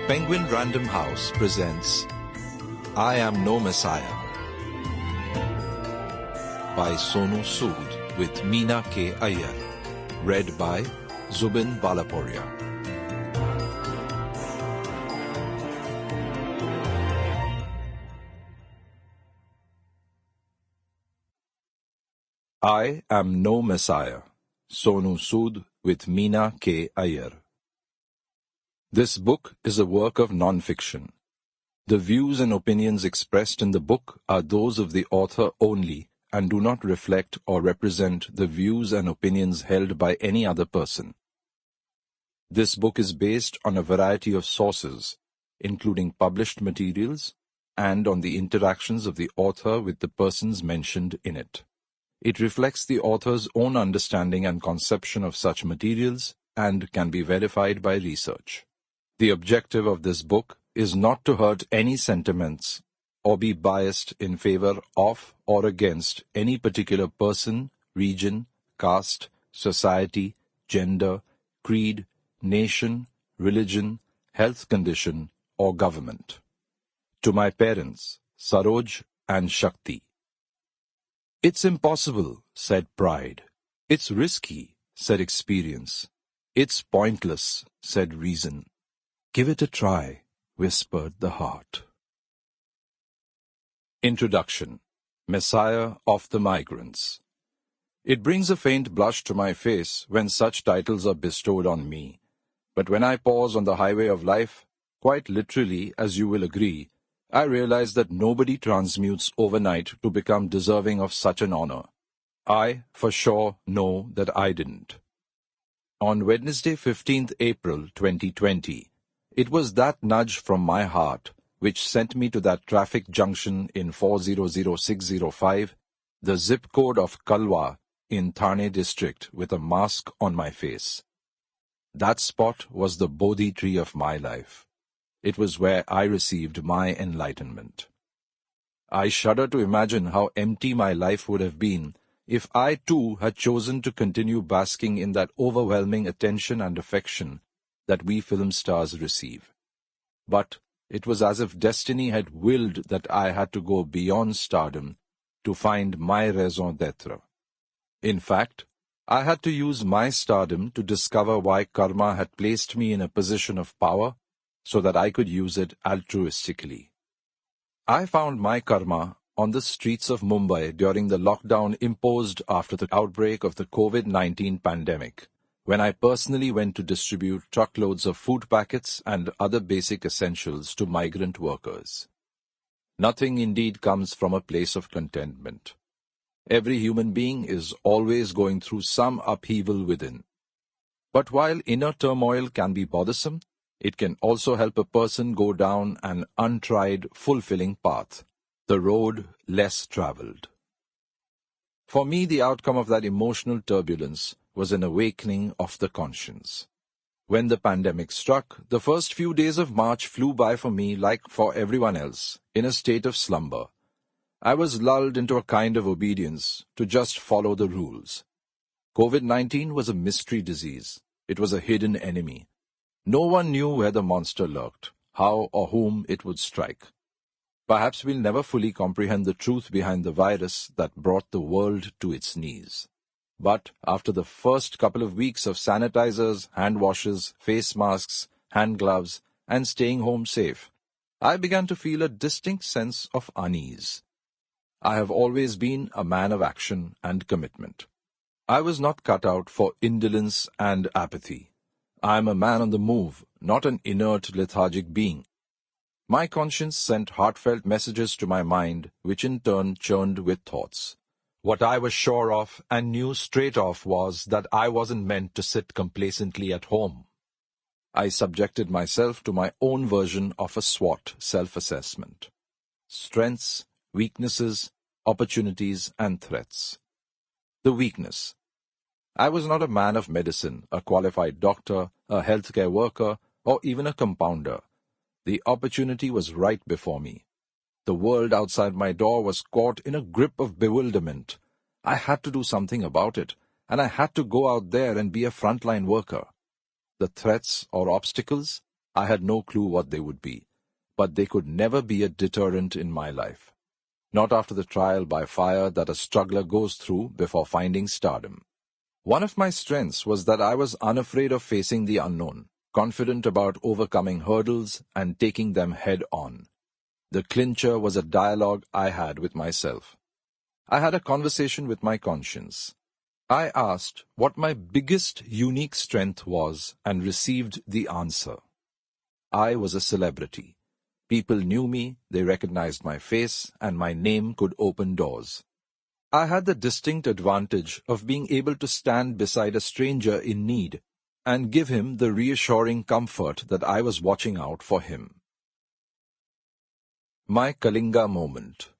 Penguin Random House presents I Am No Messiah by Sonu Sood with Meena K. Iyer. Read by Zubin, Balaporia. I Am No Messiah, Sonu Sood with Meena K. Iyer. This book is a work of non-fiction. The views and opinions expressed in the book are those of the author only and do not reflect or represent the views and opinions held by any other person. This book is based on a variety of sources, including published materials and on the interactions of the author with the persons mentioned in it. It reflects the author's own understanding and conception of such materials and can be verified by research. The objective of this book is not to hurt any sentiments or be biased in favor of or against any particular person, region, caste, society, gender, creed, nation, religion, health condition, or government. To my parents, Saroj and Shakti. It's impossible, said pride. It's risky, said experience. It's pointless, said reason. Give it a try, whispered the heart. Introduction. Messiah of the Migrants. It brings a faint blush to my face when such titles are bestowed on me. But when I pause on the highway of life, quite literally, as you will agree, I realize that nobody transmutes overnight to become deserving of such an honor. I, for sure, know that I didn't. On Wednesday, 15th April 2020, it was that nudge from my heart which sent me to that traffic junction in 400605, the zip code of Kalwa in Thane district, with a mask on my face. That spot was the Bodhi tree of my life. It was where I received my enlightenment. I shudder to imagine how empty my life would have been if I too had chosen to continue basking in that overwhelming attention and affection that we film stars receive. But it was as if destiny had willed that I had to go beyond stardom to find my raison d'être. In fact, I had to use my stardom to discover why karma had placed me in a position of power so that I could use it altruistically. I found my karma on the streets of Mumbai during the lockdown imposed after the outbreak of the COVID-19 pandemic, when I personally went to distribute truckloads of food packets and other basic essentials to migrant workers. Nothing indeed comes from a place of contentment. Every human being is always going through some upheaval within. But while inner turmoil can be bothersome, it can also help a person go down an untried, fulfilling path, the road less traveled. For me, the outcome of that emotional turbulence was an awakening of the conscience. When the pandemic struck, the first few days of March flew by for me like for everyone else, in a state of slumber. I was lulled into a kind of obedience to just follow the rules. COVID-19 was a mystery disease. It was a hidden enemy. No one knew where the monster lurked, how or whom it would strike. Perhaps we'll never fully comprehend the truth behind the virus that brought the world to its knees. But after the first couple of weeks of sanitizers, hand washes, face masks, hand gloves, and staying home safe, I began to feel a distinct sense of unease. I have always been a man of action and commitment. I was not cut out for indolence and apathy. I am a man on the move, not an inert, lethargic being. My conscience sent heartfelt messages to my mind, which in turn churned with thoughts. What I was sure of and knew straight off was that I wasn't meant to sit complacently at home. I subjected myself to my own version of a SWOT self-assessment. Strengths, weaknesses, opportunities, and threats. The weakness. I was not a man of medicine, a qualified doctor, a healthcare worker, or even a compounder. The opportunity was right before me. The world outside my door was caught in a grip of bewilderment. I had to do something about it, and I had to go out there and be a frontline worker. The threats or obstacles, I had no clue what they would be, but they could never be a deterrent in my life. Not after the trial by fire that a struggler goes through before finding stardom. One of my strengths was that I was unafraid of facing the unknown, confident about overcoming hurdles and taking them head on. The clincher was a dialogue I had with myself. I had a conversation with my conscience. I asked what my biggest unique strength was and received the answer. I was a celebrity. People knew me, they recognized my face, and my name could open doors. I had the distinct advantage of being able to stand beside a stranger in need and give him the reassuring comfort that I was watching out for him. My Kalinga moment.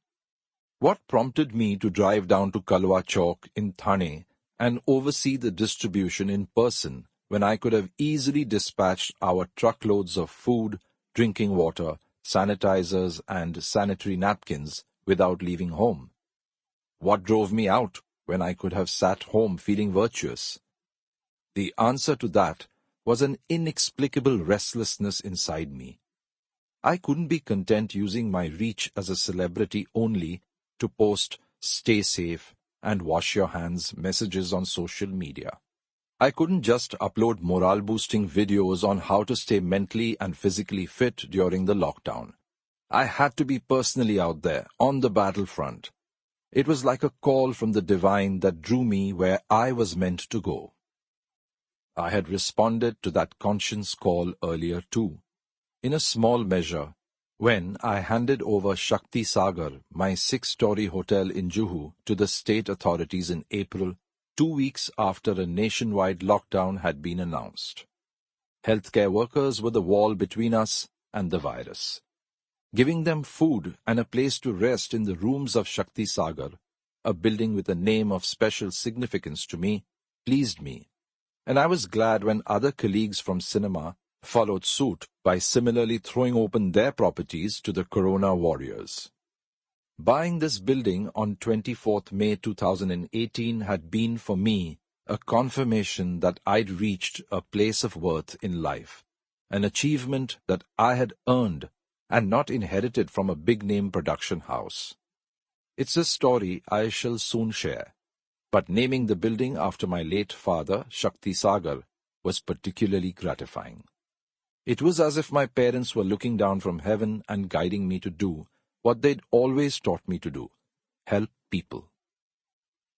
What prompted me to drive down to Kalwa Chowk in Thane and oversee the distribution in person when I could have easily dispatched our truckloads of food, drinking water, sanitizers and sanitary napkins without leaving home? What drove me out when I could have sat home feeling virtuous? The answer to that was an inexplicable restlessness inside me. I couldn't be content using my reach as a celebrity only to post "stay safe" and "wash your hands" messages on social media. I couldn't just upload morale-boosting videos on how to stay mentally and physically fit during the lockdown. I had to be personally out there, on the battlefront. It was like a call from the divine that drew me where I was meant to go. I had responded to that conscience call earlier too, in a small measure, when I handed over Shakti Sagar, my 6-story hotel in Juhu, to the state authorities in April, 2 weeks after a nationwide lockdown had been announced. Healthcare workers were the wall between us and the virus. Giving them food and a place to rest in the rooms of Shakti Sagar, a building with a name of special significance to me, pleased me, and I was glad when other colleagues from cinema followed suit by similarly throwing open their properties to the corona warriors. Buying this building on 24th May 2018 had been for me a confirmation that I'd reached a place of worth in life, an achievement that I had earned and not inherited from a big-name production house. It's a story I shall soon share, but naming the building after my late father, Shakti Sagar, was particularly gratifying. It was as if my parents were looking down from heaven and guiding me to do what they'd always taught me to do: help people.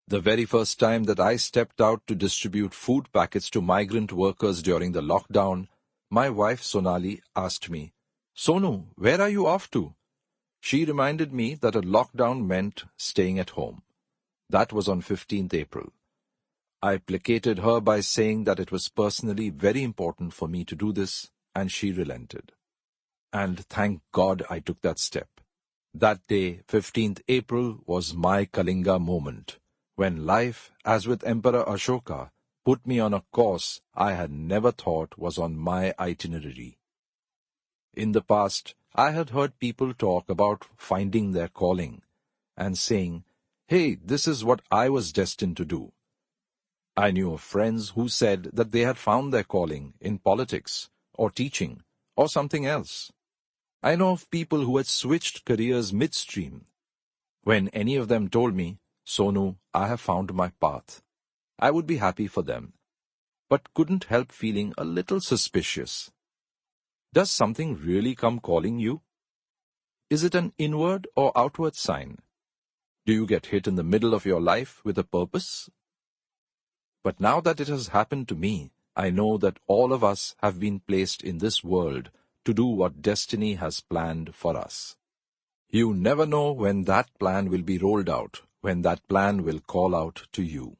The very first time that I stepped out to distribute food packets to migrant workers during the lockdown, my wife Sonali asked me, "Sonu, where are you off to?" She reminded me that a lockdown meant staying at home. That was on 15th April. I placated her by saying that it was personally very important for me to do this, and she relented. And thank God I took that step. That day, 15th April, was my Kalinga moment, when life, as with Emperor Ashoka, put me on a course I had never thought was on my itinerary. In the past, I had heard people talk about finding their calling and saying, "Hey, this is what I was destined to do." I knew of friends who said that they had found their calling in politics or teaching or something else. I know of people who had switched careers midstream. When any of them told me, "Sonu, I have found my path," I would be happy for them, but couldn't help feeling a little suspicious. Does something really come calling you? Is it an inward or outward sign? Do you get hit in the middle of your life with a purpose? But now that it has happened to me, I know that all of us have been placed in this world to do what destiny has planned for us. You never know when that plan will be rolled out, when that plan will call out to you.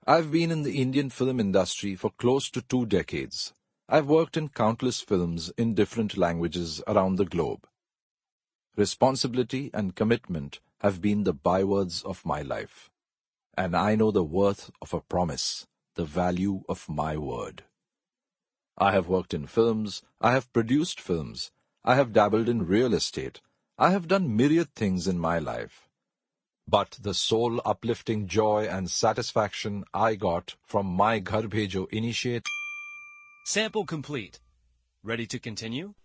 I've been in the Indian film industry for close to 2 decades. I've worked in countless films in different languages around the globe. Responsibility and commitment have been the bywords of my life. And I know the worth of a promise, the value of my word. I have worked in films, I have produced films, I have dabbled in real estate, I have done myriad things in my life. But the soul-uplifting joy and satisfaction I got from my Ghar Bhejo initiative... Sample complete. Ready to continue?